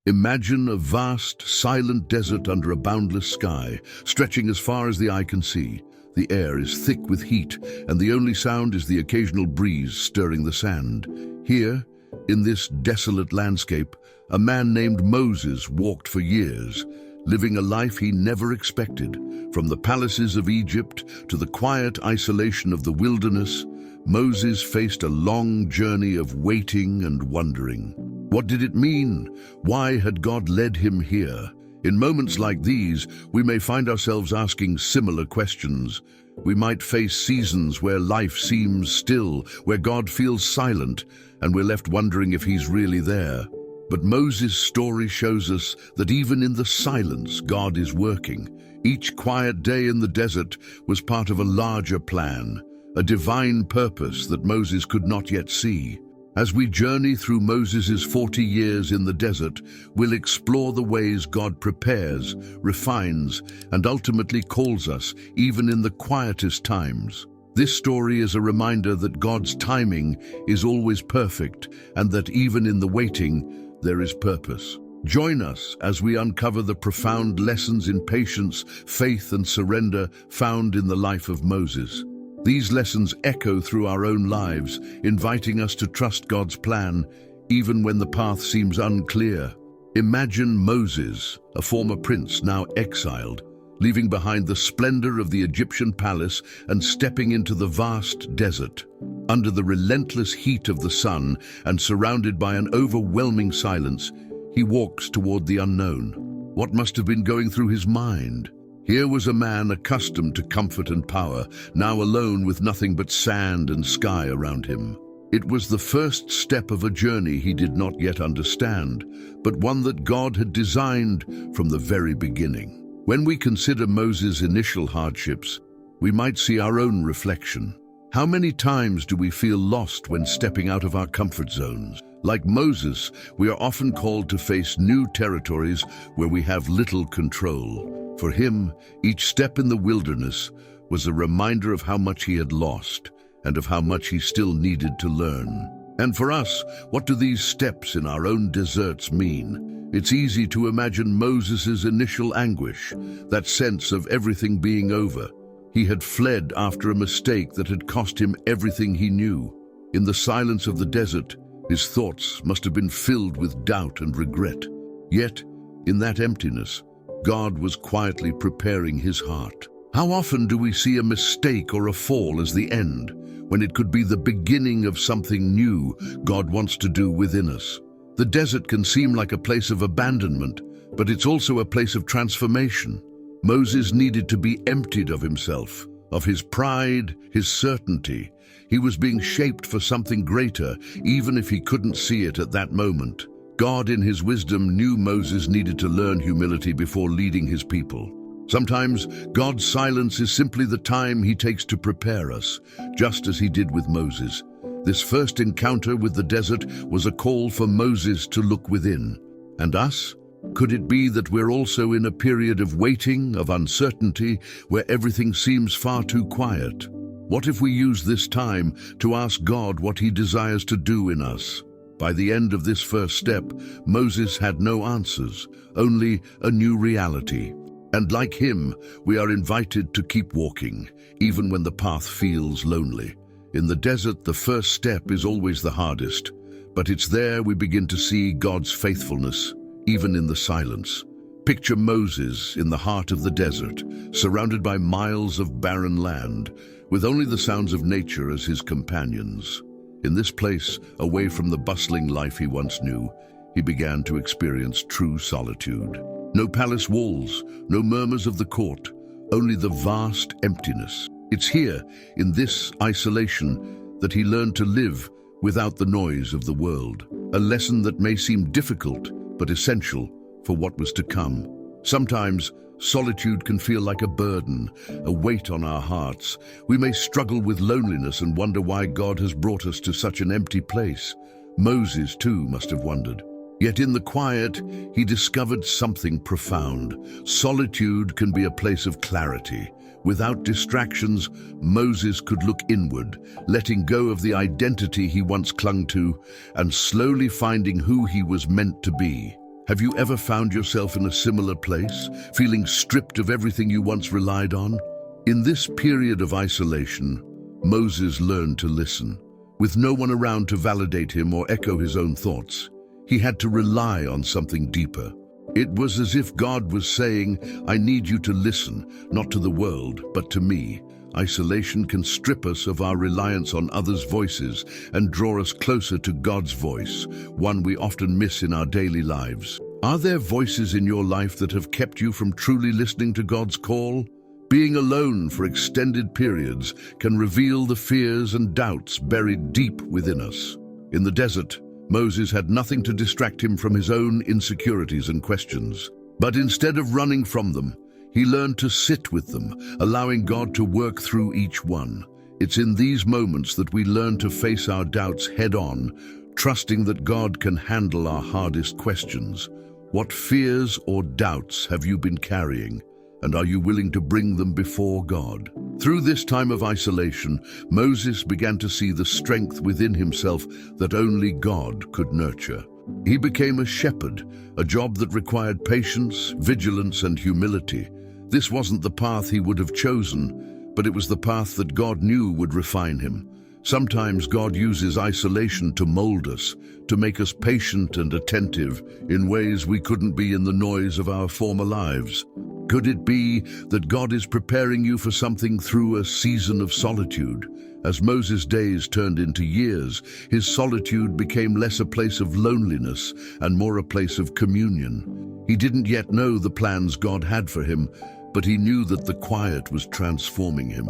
Imagine a vast, silent desert under a boundless sky, stretching as far as the eye can see. The air is thick with heat, and the only sound is the occasional breeze stirring the sand. Here, in this desolate landscape, a man named Moses walked for years, living a life he never expected. From the palaces of Egypt to the quiet isolation of the wilderness, Moses faced a long journey of waiting and wondering. What did it mean? Why had God led him here? In moments like these, we may find ourselves asking similar questions. We might face seasons where life seems still, where God feels silent, and we're left wondering if he's really there. But Moses' story shows us that even in the silence, God is working. Each quiet day in the desert was part of a larger plan, a divine purpose that Moses could not yet see. As we journey through Moses' 40 years in the desert, we'll explore the ways God prepares, refines, and ultimately calls us, even in the quietest times. This story is a reminder that God's timing is always perfect, and that even in the waiting, there is purpose. Join us as we uncover the profound lessons in patience, faith, and surrender found in the life of Moses. These lessons echo through our own lives, inviting us to trust God's plan, even when the path seems unclear. Imagine Moses, a former prince now exiled, leaving behind the splendor of the Egyptian palace and stepping into the vast desert. Under the relentless heat of the sun and surrounded by an overwhelming silence, he walks toward the unknown. What must have been going through his mind? Here was a man accustomed to comfort and power, now alone with nothing but sand and sky around him. It was the first step of a journey he did not yet understand, but one that God had designed from the very beginning. When we consider Moses' initial hardships, we might see our own reflection. How many times do we feel lost when stepping out of our comfort zones? Like Moses, we are often called to face new territories where we have little control. For him, each step in the wilderness was a reminder of how much he had lost and of how much he still needed to learn. And for us, what do these steps in our own deserts mean? It's easy to imagine Moses' initial anguish, that sense of everything being over. He had fled after a mistake that had cost him everything he knew. In the silence of the desert, his thoughts must have been filled with doubt and regret. Yet, in that emptiness, God was quietly preparing his heart. How often do we see a mistake or a fall as the end, when it could be the beginning of something new God wants to do within us? The desert can seem like a place of abandonment, but it's also a place of transformation. Moses needed to be emptied of himself, of his pride, his certainty. He was being shaped for something greater, even if he couldn't see it at that moment. God, in his wisdom, knew Moses needed to learn humility before leading his people. Sometimes, God's silence is simply the time he takes to prepare us, just as he did with Moses. This first encounter with the desert was a call for Moses to look within. And us? Could it be that we're also in a period of waiting, of uncertainty, where everything seems far too quiet? What if we use this time to ask God what he desires to do in us? By the end of this first step, Moses had no answers, only a new reality. And like him, we are invited to keep walking, even when the path feels lonely. In the desert, the first step is always the hardest, but it's there we begin to see God's faithfulness, even in the silence. Picture Moses in the heart of the desert, surrounded by miles of barren land, with only the sounds of nature as his companions. In this place, away from the bustling life he once knew, he began to experience true solitude. No palace walls, no murmurs of the court, only the vast emptiness. It's here, in this isolation, that he learned to live without the noise of the world. A lesson that may seem difficult, but essential for what was to come. Sometimes, solitude can feel like a burden, a weight on our hearts. We may struggle with loneliness and wonder why God has brought us to such an empty place. Moses, too, must have wondered. Yet in the quiet, he discovered something profound. Solitude can be a place of clarity. Without distractions, Moses could look inward, letting go of the identity he once clung to, and slowly finding who he was meant to be. Have you ever found yourself in a similar place, feeling stripped of everything you once relied on? In this period of isolation, Moses learned to listen. With no one around to validate him or echo his own thoughts, he had to rely on something deeper. It was as if God was saying, I need you to listen, not to the world, but to me. Isolation can strip us of our reliance on others' voices and draw us closer to God's voice, one we often miss in our daily lives. Are there voices in your life that have kept you from truly listening to God's call? Being alone for extended periods can reveal the fears and doubts buried deep within us. In the desert, Moses had nothing to distract him from his own insecurities and questions. But instead of running from them, he learned to sit with them, allowing God to work through each one. It's in these moments that we learn to face our doubts head-on, trusting that God can handle our hardest questions. What fears or doubts have you been carrying, and are you willing to bring them before God? Through this time of isolation, Moses began to see the strength within himself that only God could nurture. He became a shepherd, a job that required patience, vigilance, and humility. This wasn't the path he would have chosen, but it was the path that God knew would refine him. Sometimes God uses isolation to mold us, to make us patient and attentive in ways we couldn't be in the noise of our former lives. Could it be that God is preparing you for something through a season of solitude? As Moses' days turned into years, his solitude became less a place of loneliness and more a place of communion. He didn't yet know the plans God had for him, but he knew that the quiet was transforming him.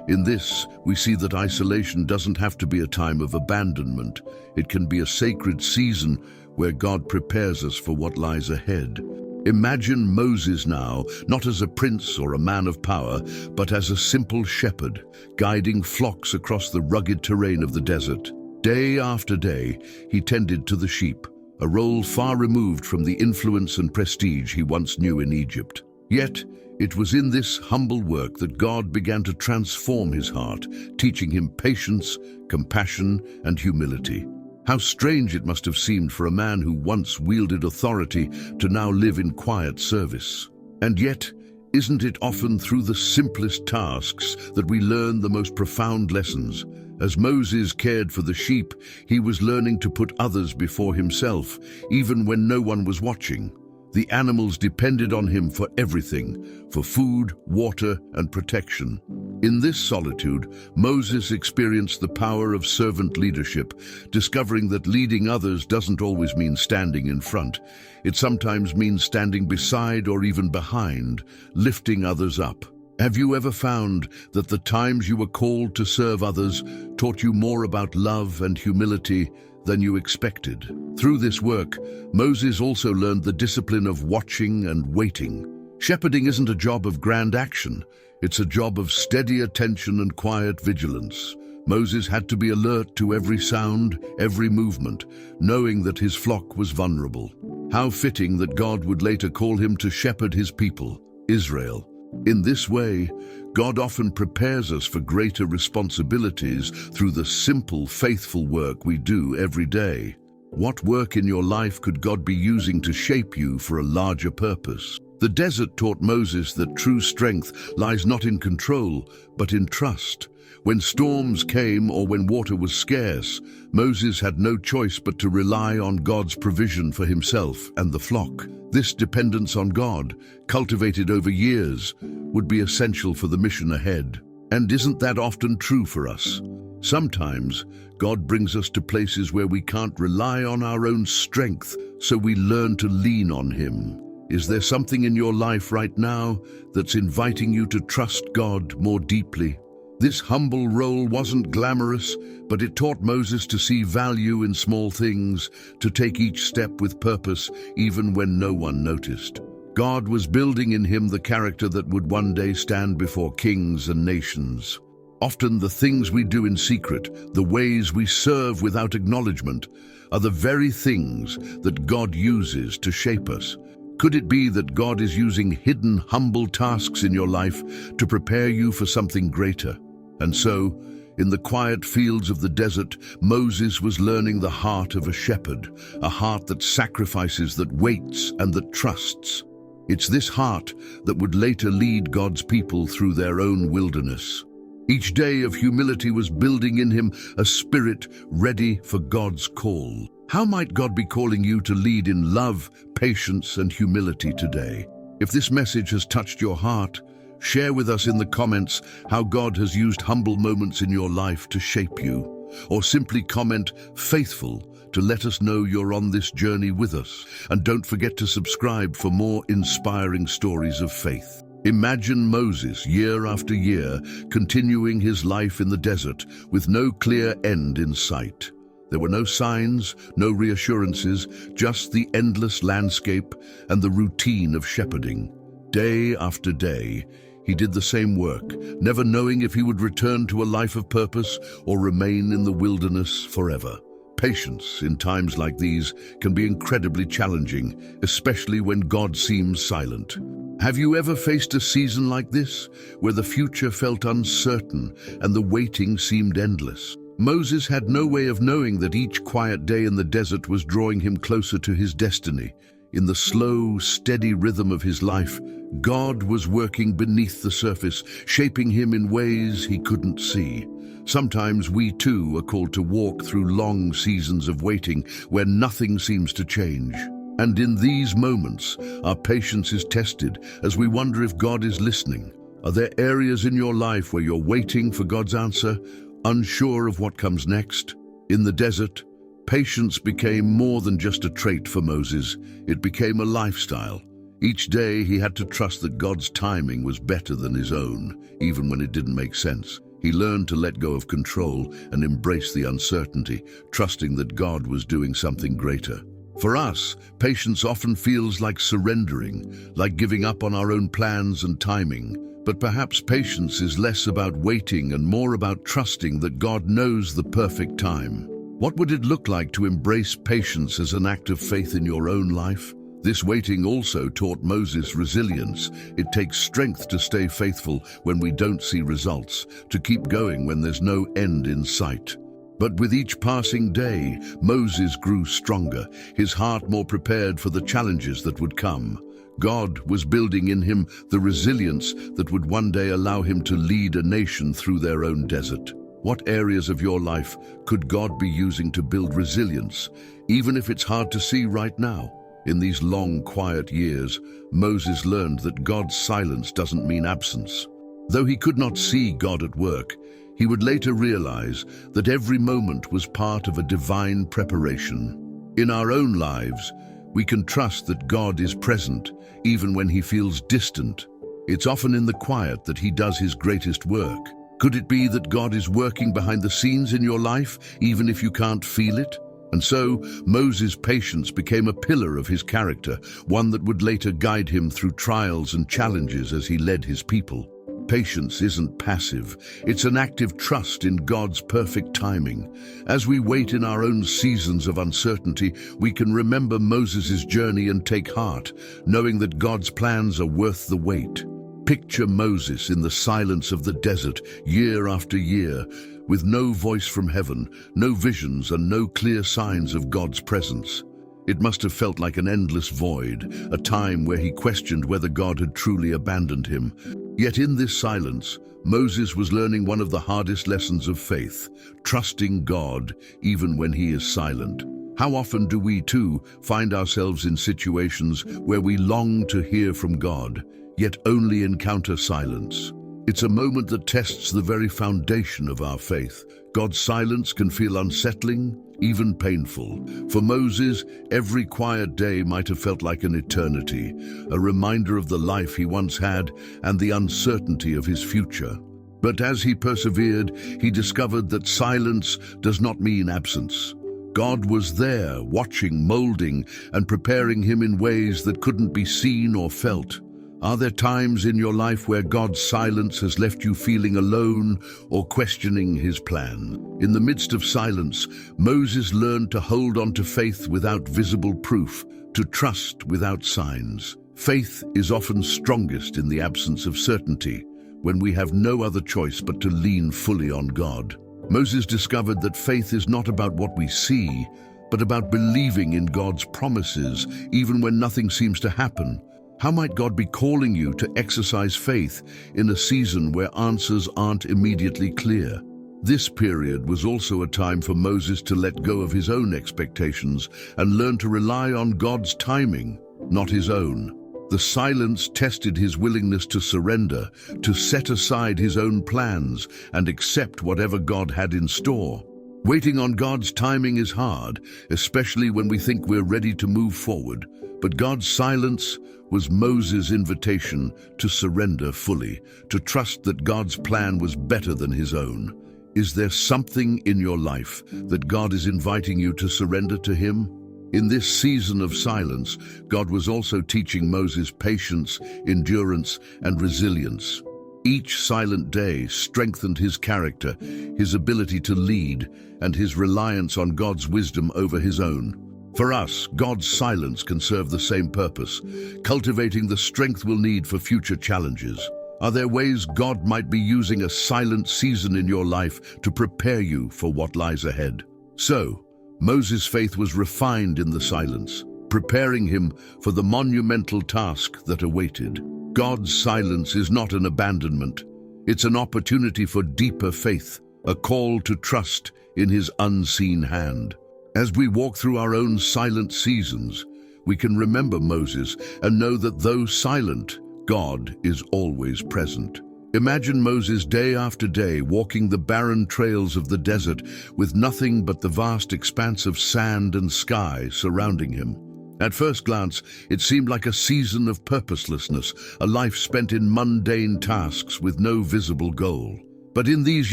In this, we see that isolation doesn't have to be a time of abandonment. It can be a sacred season where God prepares us for what lies ahead. Imagine Moses now, not as a prince or a man of power, but as a simple shepherd, guiding flocks across the rugged terrain of the desert. Day after day, he tended to the sheep, a role far removed from the influence and prestige he once knew in Egypt. Yet, it was in this humble work that God began to transform his heart, teaching him patience, compassion, and humility. How strange it must have seemed for a man who once wielded authority to now live in quiet service. And yet, isn't it often through the simplest tasks that we learn the most profound lessons? As Moses cared for the sheep, he was learning to put others before himself, even when no one was watching. The animals depended on him for everything, for food, water, and protection. In this solitude, Moses experienced the power of servant leadership, discovering that leading others doesn't always mean standing in front. It sometimes means standing beside or even behind, lifting others up. Have you ever found that the times you were called to serve others taught you more about love and humility than you expected? Through this work, Moses also learned the discipline of watching and waiting. Shepherding isn't a job of grand action. It's a job of steady attention and quiet vigilance. Moses had to be alert to every sound, every movement, knowing that his flock was vulnerable. How fitting that God would later call him to shepherd his people, Israel. In this way, God often prepares us for greater responsibilities through the simple, faithful work we do every day. What work in your life could God be using to shape you for a larger purpose? The desert taught Moses that true strength lies not in control, but in trust. When storms came or when water was scarce, Moses had no choice but to rely on God's provision for himself and the flock. This dependence on God, cultivated over years, would be essential for the mission ahead. And isn't that often true for us? Sometimes, God brings us to places where we can't rely on our own strength, so we learn to lean on Him. Is there something in your life right now that's inviting you to trust God more deeply? This humble role wasn't glamorous, but it taught Moses to see value in small things, to take each step with purpose, even when no one noticed. God was building in him the character that would one day stand before kings and nations. Often the things we do in secret, the ways we serve without acknowledgement, are the very things that God uses to shape us. Could it be that God is using hidden, humble tasks in your life to prepare you for something greater? And so, In the quiet fields of the desert, Moses was learning the heart of a shepherd, a heart that sacrifices, that waits, and that trusts. It's this heart that would later lead God's people through their own wilderness. Each day of humility was building in him a spirit ready for God's call. How might God be calling you to lead in love, patience, and humility today? If this message has touched your heart, share with us in the comments how God has used humble moments in your life to shape you. Or simply comment "faithful" to let us know you're on this journey with us. And don't forget to subscribe for more inspiring stories of faith. Imagine Moses, year after year, continuing his life in the desert with no clear end in sight. There were no signs, no reassurances, just the endless landscape and the routine of shepherding. Day after day, he did the same work, never knowing if he would return to a life of purpose or remain in the wilderness forever. Patience in times like these can be incredibly challenging, especially when God seems silent. Have you ever faced a season like this, where the future felt uncertain and the waiting seemed endless? Moses had no way of knowing that each quiet day in the desert was drawing him closer to his destiny. In the slow, steady rhythm of his life, God was working beneath the surface, shaping him in ways he couldn't see. Sometimes we too are called to walk through long seasons of waiting where nothing seems to change. And in these moments, our patience is tested as we wonder if God is listening. Are there areas in your life where you're waiting for God's answer, unsure of what comes next? In the desert, patience became more than just a trait for Moses. It became a lifestyle. Each day he had to trust that God's timing was better than his own, even when it didn't make sense. He learned to let go of control and embrace the uncertainty, trusting that God was doing something greater. For us, patience often feels like surrendering, like giving up on our own plans and timing. But perhaps patience is less about waiting and more about trusting that God knows the perfect time. What would it look like to embrace patience as an act of faith in your own life? This waiting also taught Moses resilience. It takes strength to stay faithful when we don't see results, to keep going when there's no end in sight. But with each passing day, Moses grew stronger, his heart more prepared for the challenges that would come. God was building in him the resilience that would one day allow him to lead a nation through their own desert. What areas of your life could God be using to build resilience, even if it's hard to see right now? In these long, quiet years, Moses learned that God's silence doesn't mean absence. Though he could not see God at work, he would later realize that every moment was part of a divine preparation. In our own lives, we can trust that God is present, even when he feels distant. It's often in the quiet that he does his greatest work. Could it be that God is working behind the scenes in your life, even if you can't feel it? And so, Moses' patience became a pillar of his character, one that would later guide him through trials and challenges as he led his people. Patience isn't passive, it's an active trust in God's perfect timing. As we wait in our own seasons of uncertainty, we can remember Moses' journey and take heart, knowing that God's plans are worth the wait. Picture Moses in the silence of the desert, year after year, with no voice from heaven, no visions, and no clear signs of God's presence. It must have felt like an endless void, a time where he questioned whether God had truly abandoned him. Yet in this silence, Moses was learning one of the hardest lessons of faith, trusting God even when he is silent. How often do we too find ourselves in situations where we long to hear from God, yet only encounter silence? It's a moment that tests the very foundation of our faith. God's silence can feel unsettling, even painful. For Moses, every quiet day might have felt like an eternity, a reminder of the life he once had and the uncertainty of his future. But as he persevered, he discovered that silence does not mean absence. God was there, watching, molding, and preparing him in ways that couldn't be seen or felt. Are there times in your life where God's silence has left you feeling alone or questioning his plan? In the midst of silence, Moses learned to hold on to faith without visible proof, to trust without signs. Faith is often strongest in the absence of certainty, when we have no other choice but to lean fully on God. Moses discovered that faith is not about what we see, but about believing in God's promises, even when nothing seems to happen. How might God be calling you to exercise faith in a season where answers aren't immediately clear? This period was also a time for Moses to let go of his own expectations and learn to rely on God's timing, not his own. The silence tested his willingness to surrender, to set aside his own plans and accept whatever God had in store. Waiting on God's timing is hard, especially when we think we're ready to move forward. But God's silence was Moses' invitation to surrender fully, to trust that God's plan was better than his own. Is there something in your life that God is inviting you to surrender to him? In this season of silence, God was also teaching Moses patience, endurance, and resilience. Each silent day strengthened his character, his ability to lead, and his reliance on God's wisdom over his own. For us, God's silence can serve the same purpose, cultivating the strength we'll need for future challenges. Are there ways God might be using a silent season in your life to prepare you for what lies ahead? So, Moses' faith was refined in the silence, preparing him for the monumental task that awaited. God's silence is not an abandonment. It's an opportunity for deeper faith, a call to trust in his unseen hand. As we walk through our own silent seasons, we can remember Moses and know that though silent, God is always present. Imagine Moses day after day walking the barren trails of the desert with nothing but the vast expanse of sand and sky surrounding him. At first glance, it seemed like a season of purposelessness, a life spent in mundane tasks with no visible goal. But in these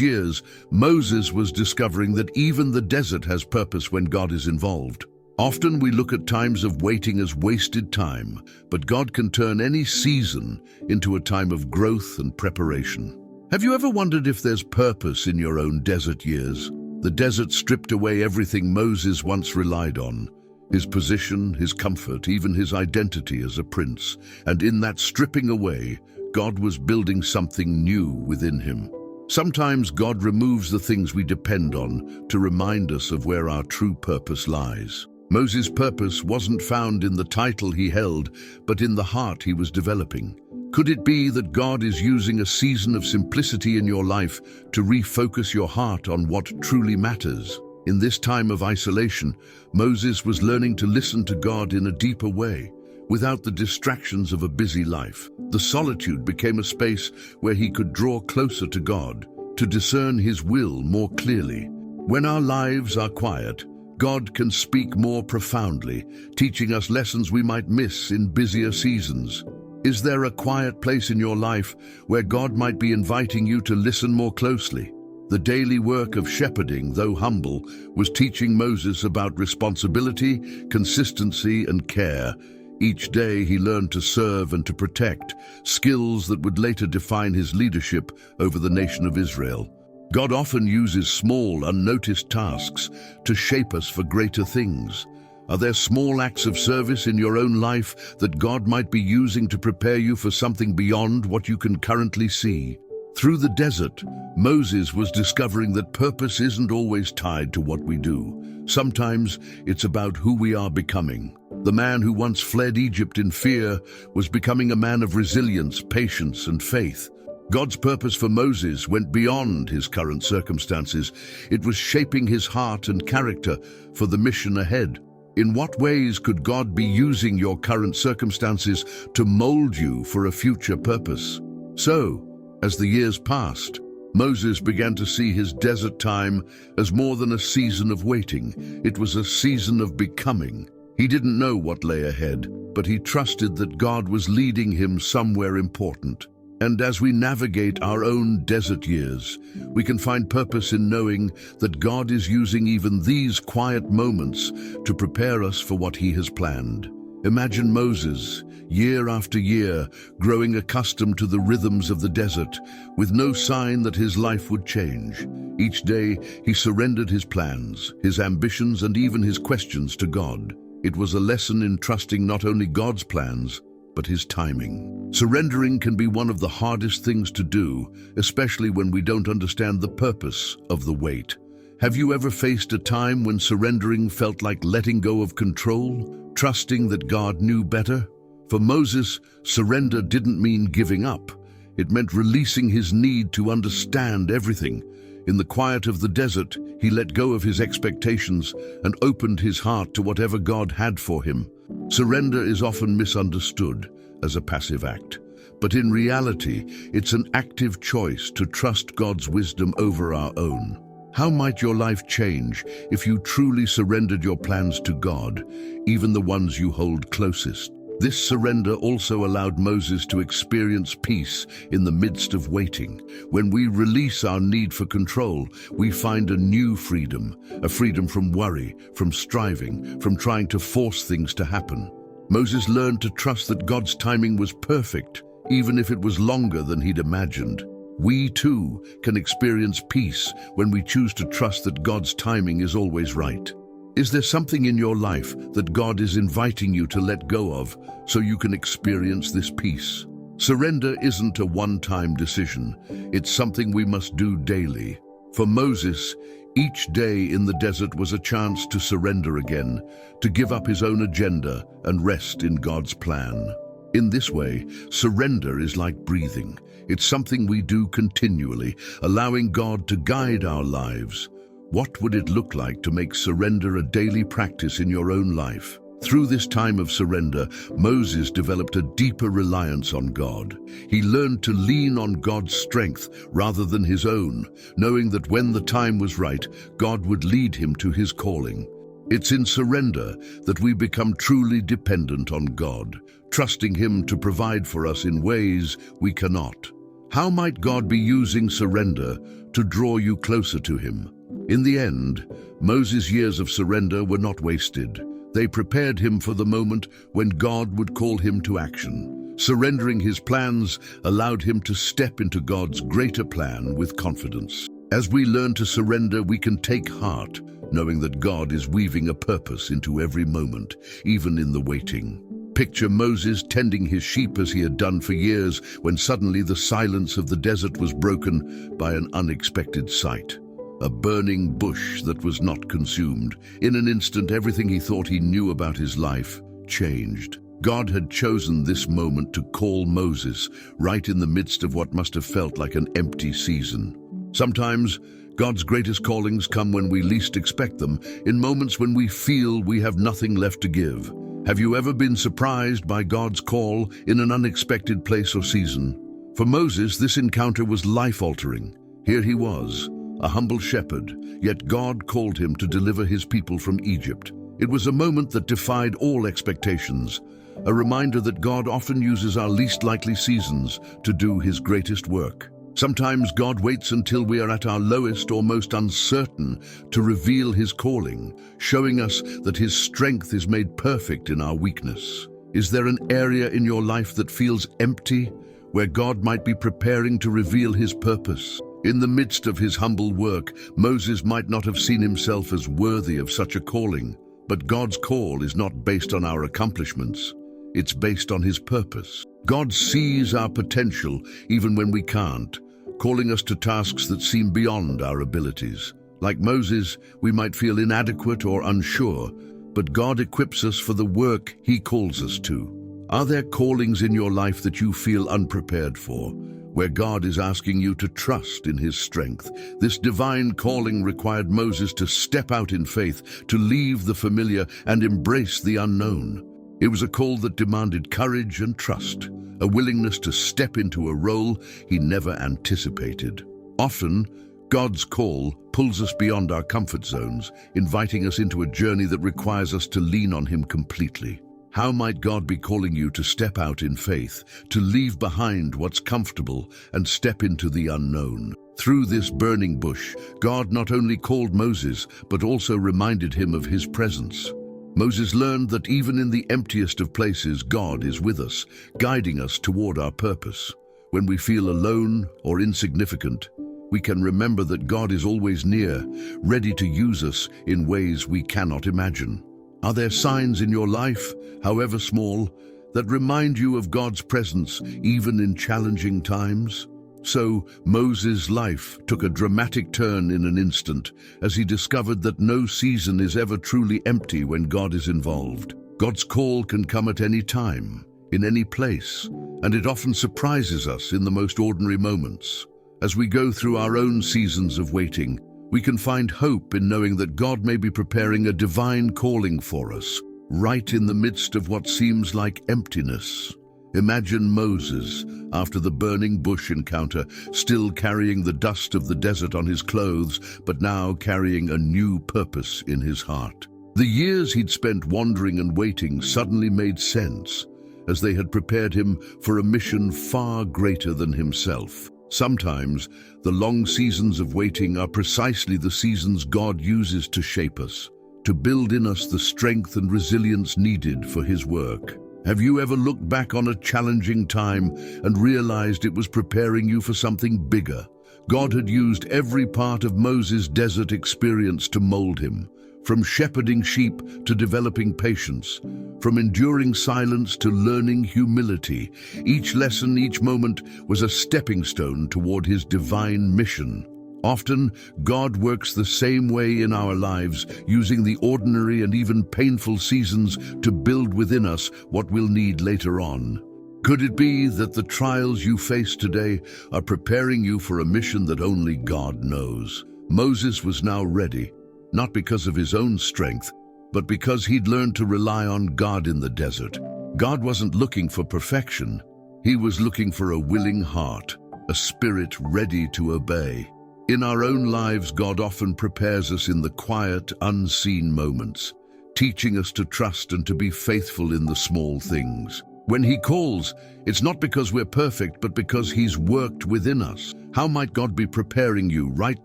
years, Moses was discovering that even the desert has purpose when God is involved. Often we look at times of waiting as wasted time, but God can turn any season into a time of growth and preparation. Have you ever wondered if there's purpose in your own desert years? The desert stripped away everything Moses once relied on: his position, his comfort, even his identity as a prince. And in that stripping away, God was building something new within him. Sometimes God removes the things we depend on to remind us of where our true purpose lies. Moses' purpose wasn't found in the title he held, but in the heart he was developing. Could it be that God is using a season of simplicity in your life to refocus your heart on what truly matters? In this time of isolation, Moses was learning to listen to God in a deeper way, without the distractions of a busy life. The solitude became a space where he could draw closer to God, to discern his will more clearly. When our lives are quiet, God can speak more profoundly, teaching us lessons we might miss in busier seasons. Is there a quiet place in your life where God might be inviting you to listen more closely? The daily work of shepherding, though humble, was teaching Moses about responsibility, consistency, and care. Each day he learned to serve and to protect, skills that would later define his leadership over the nation of Israel. God often uses small, unnoticed tasks to shape us for greater things. Are there small acts of service in your own life that God might be using to prepare you for something beyond what you can currently see? Through the desert, Moses was discovering that purpose isn't always tied to what we do. Sometimes it's about who we are becoming. The man who once fled Egypt in fear was becoming a man of resilience, patience, and faith. God's purpose for Moses went beyond his current circumstances. It was shaping his heart and character for the mission ahead. In what ways could God be using your current circumstances to mold you for a future purpose? So, as the years passed, Moses began to see his desert time as more than a season of waiting. It was a season of becoming. He didn't know what lay ahead, but he trusted that God was leading him somewhere important. And as we navigate our own desert years, we can find purpose in knowing that God is using even these quiet moments to prepare us for what he has planned. Imagine Moses, year after year, growing accustomed to the rhythms of the desert, with no sign that his life would change. Each day, he surrendered his plans, his ambitions, and even his questions to God. It was a lesson in trusting not only God's plans, but his timing. Surrendering can be one of the hardest things to do, especially when we don't understand the purpose of the wait. Have you ever faced a time when surrendering felt like letting go of control, trusting that God knew better? For Moses, surrender didn't mean giving up. It meant releasing his need to understand everything. In the quiet of the desert, he let go of his expectations and opened his heart to whatever God had for him. Surrender is often misunderstood as a passive act, but in reality, it's an active choice to trust God's wisdom over our own. How might your life change if you truly surrendered your plans to God, even the ones you hold closest? This surrender also allowed Moses to experience peace in the midst of waiting. When we release our need for control, we find a new freedom, a freedom from worry, from striving, from trying to force things to happen. Moses learned to trust that God's timing was perfect, even if it was longer than he'd imagined. We too can experience peace when we choose to trust that God's timing is always right. Is there something in your life that God is inviting you to let go of so you can experience this peace? Surrender isn't a one-time decision. It's something we must do daily. For Moses, each day in the desert was a chance to surrender again, to give up his own agenda and rest in God's plan. In this way, surrender is like breathing. It's something we do continually, allowing God to guide our lives. What would it look like to make surrender a daily practice in your own life? Through this time of surrender, Moses developed a deeper reliance on God. He learned to lean on God's strength rather than his own, knowing that when the time was right, God would lead him to his calling. It's in surrender that we become truly dependent on God, trusting him to provide for us in ways we cannot. How might God be using surrender to draw you closer to him? In the end, Moses' years of surrender were not wasted. They prepared him for the moment when God would call him to action. Surrendering his plans allowed him to step into God's greater plan with confidence. As we learn to surrender, we can take heart, knowing that God is weaving a purpose into every moment, even in the waiting. Picture Moses tending his sheep as he had done for years, when suddenly the silence of the desert was broken by an unexpected sight. A burning bush that was not consumed. In an instant, everything he thought he knew about his life changed. God had chosen this moment to call Moses right in the midst of what must have felt like an empty season. Sometimes, God's greatest callings come when we least expect them, in moments when we feel we have nothing left to give. Have you ever been surprised by God's call in an unexpected place or season? For Moses, this encounter was life-altering. Here he was, a humble shepherd, yet God called him to deliver his people from Egypt. It was a moment that defied all expectations, a reminder that God often uses our least likely seasons to do his greatest work. Sometimes God waits until we are at our lowest or most uncertain to reveal his calling, showing us that his strength is made perfect in our weakness. Is there an area in your life that feels empty, where God might be preparing to reveal his purpose? In the midst of his humble work, Moses might not have seen himself as worthy of such a calling. But God's call is not based on our accomplishments. It's based on his purpose. God sees our potential even when we can't, calling us to tasks that seem beyond our abilities. Like Moses, we might feel inadequate or unsure, but God equips us for the work he calls us to. Are there callings in your life that you feel unprepared for, where God is asking you to trust in his strength? This divine calling required Moses to step out in faith, to leave the familiar and embrace the unknown. It was a call that demanded courage and trust, a willingness to step into a role he never anticipated. Often, God's call pulls us beyond our comfort zones, inviting us into a journey that requires us to lean on him completely. How might God be calling you to step out in faith, to leave behind what's comfortable and step into the unknown? Through this burning bush, God not only called Moses, but also reminded him of his presence. Moses learned that even in the emptiest of places, God is with us, guiding us toward our purpose. When we feel alone or insignificant, we can remember that God is always near, ready to use us in ways we cannot imagine. Are there signs in your life, however small, that remind you of God's presence even in challenging times? So, Moses' life took a dramatic turn in an instant as he discovered that no season is ever truly empty when God is involved. God's call can come at any time, in any place, and it often surprises us in the most ordinary moments. As we go through our own seasons of waiting, we can find hope in knowing that God may be preparing a divine calling for us, right in the midst of what seems like emptiness. Imagine Moses, after the burning bush encounter, still carrying the dust of the desert on his clothes, but now carrying a new purpose in his heart. The years he'd spent wandering and waiting suddenly made sense, as they had prepared him for a mission far greater than himself. Sometimes, the long seasons of waiting are precisely the seasons God uses to shape us, to build in us the strength and resilience needed for His work. Have you ever looked back on a challenging time and realized it was preparing you for something bigger? God had used every part of Moses' desert experience to mold him, from shepherding sheep to developing patience, from enduring silence to learning humility. Each lesson, each moment was a stepping stone toward His divine mission. Often, God works the same way in our lives, using the ordinary and even painful seasons to build within us what we'll need later on. Could it be that the trials you face today are preparing you for a mission that only God knows? Moses was now ready, not because of his own strength, but because he'd learned to rely on God in the desert. God wasn't looking for perfection. He was looking for a willing heart, a spirit ready to obey. In our own lives, God often prepares us in the quiet, unseen moments, teaching us to trust and to be faithful in the small things. When He calls, it's not because we're perfect, but because He's worked within us. How might God be preparing you right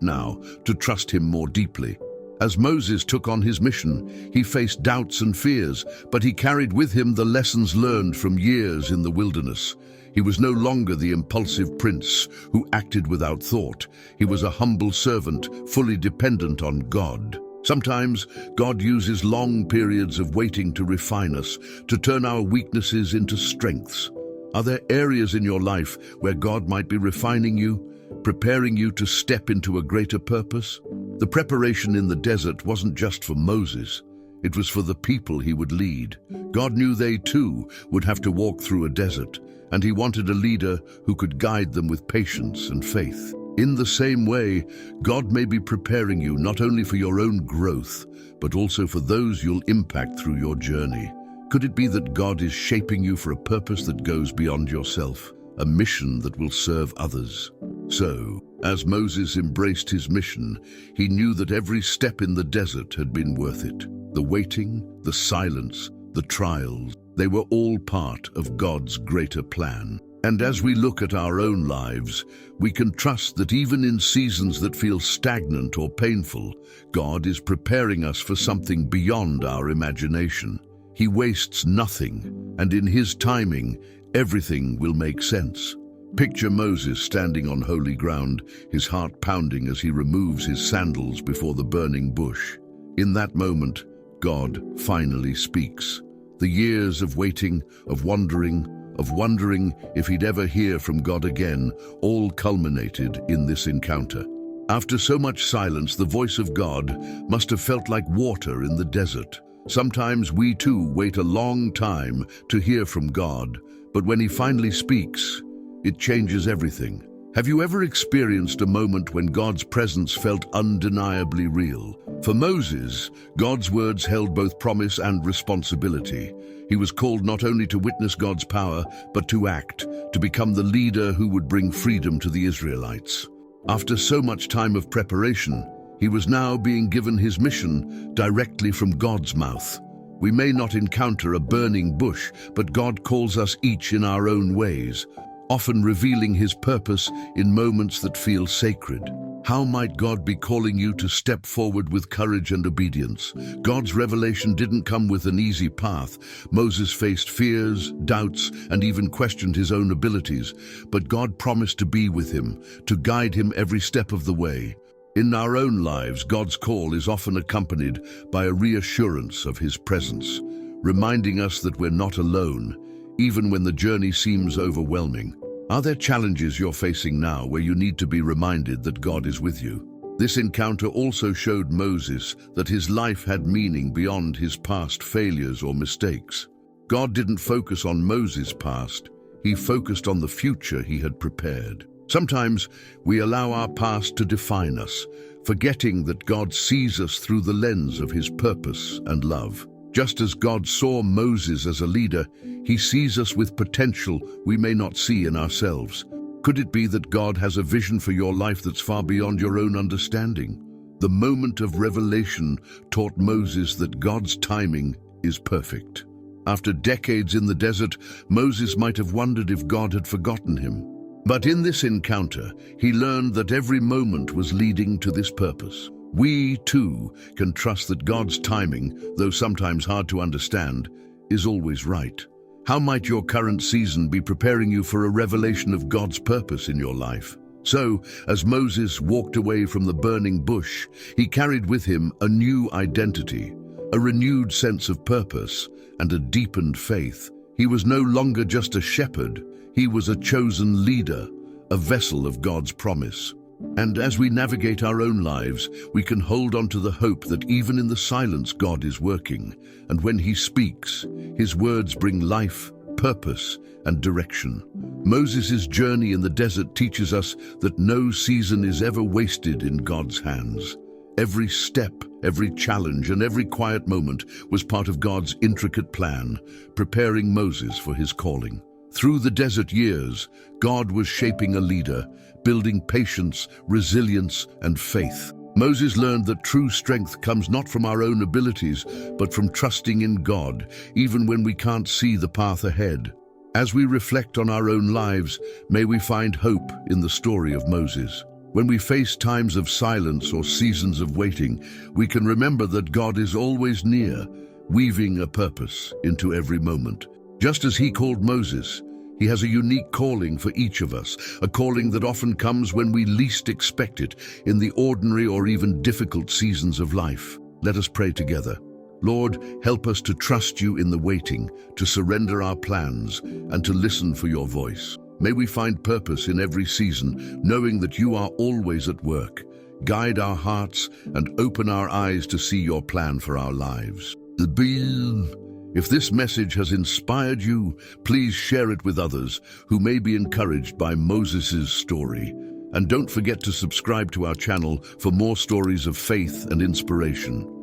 now to trust Him more deeply? As Moses took on his mission, he faced doubts and fears, but he carried with him the lessons learned from years in the wilderness. He was no longer the impulsive prince who acted without thought. He was a humble servant, fully dependent on God. Sometimes, God uses long periods of waiting to refine us, to turn our weaknesses into strengths. Are there areas in your life where God might be refining you, preparing you to step into a greater purpose? The preparation in the desert wasn't just for Moses. It was for the people he would lead. God knew they too would have to walk through a desert, and He wanted a leader who could guide them with patience and faith. In the same way, God may be preparing you not only for your own growth, but also for those you'll impact through your journey. Could it be that God is shaping you for a purpose that goes beyond yourself, a mission that will serve others? So, as Moses embraced his mission, he knew that every step in the desert had been worth it. The waiting, the silence, the trials, they were all part of God's greater plan. And as we look at our own lives, we can trust that even in seasons that feel stagnant or painful, God is preparing us for something beyond our imagination. He wastes nothing, and in His timing, everything will make sense. Picture Moses standing on holy ground, his heart pounding as he removes his sandals before the burning bush. In that moment, God finally speaks. The years of waiting, of wondering if he'd ever hear from God again, all culminated in this encounter. After so much silence, the voice of God must have felt like water in the desert. Sometimes we too wait a long time to hear from God, but when He finally speaks, it changes everything. Have you ever experienced a moment when God's presence felt undeniably real? For Moses, God's words held both promise and responsibility. He was called not only to witness God's power, but to act, to become the leader who would bring freedom to the Israelites. After so much time of preparation, he was now being given his mission directly from God's mouth. We may not encounter a burning bush, but God calls us each in our own ways, often revealing His purpose in moments that feel sacred. How might God be calling you to step forward with courage and obedience? God's revelation didn't come with an easy path. Moses faced fears, doubts, and even questioned his own abilities, but God promised to be with him, to guide him every step of the way. In our own lives, God's call is often accompanied by a reassurance of His presence, reminding us that we're not alone. even when the journey seems overwhelming. Are there challenges you're facing now where you need to be reminded that God is with you? This encounter also showed Moses that his life had meaning beyond his past failures or mistakes. God didn't focus on Moses' past, he focused on the future he had prepared. Sometimes we allow our past to define us, forgetting that God sees us through the lens of his purpose and love. Just as God saw Moses as a leader, he sees us with potential we may not see in ourselves. Could it be that God has a vision for your life that's far beyond your own understanding? The moment of revelation taught Moses that God's timing is perfect. After decades in the desert, Moses might have wondered if God had forgotten him. But in this encounter, he learned that every moment was leading to this purpose. We, too, can trust that God's timing, though sometimes hard to understand, is always right. How might your current season be preparing you for a revelation of God's purpose in your life? So, as Moses walked away from the burning bush, he carried with him a new identity, a renewed sense of purpose, and a deepened faith. He was no longer just a shepherd, he was a chosen leader, a vessel of God's promise. And as we navigate our own lives, we can hold on to the hope that even in the silence God is working, and when he speaks, his words bring life, purpose, and direction. Moses' journey in the desert teaches us that no season is ever wasted in God's hands. Every step, every challenge, and every quiet moment was part of God's intricate plan, preparing Moses for his calling. Through the desert years, God was shaping a leader, building patience, resilience, and faith. Moses learned that true strength comes not from our own abilities, but from trusting in God, even when we can't see the path ahead. As we reflect on our own lives, may we find hope in the story of Moses. When we face times of silence or seasons of waiting, we can remember that God is always near, weaving a purpose into every moment. Just as he called Moses, he has a unique calling for each of us, a calling that often comes when we least expect it, in the ordinary or even difficult seasons of life. Let us pray together. Lord, help us to trust you in the waiting, to surrender our plans, and to listen for your voice. May we find purpose in every season, knowing that you are always at work. Guide our hearts and open our eyes to see your plan for our lives. If this message has inspired you, please share it with others who may be encouraged by Moses' story. And don't forget to subscribe to our channel for more stories of faith and inspiration.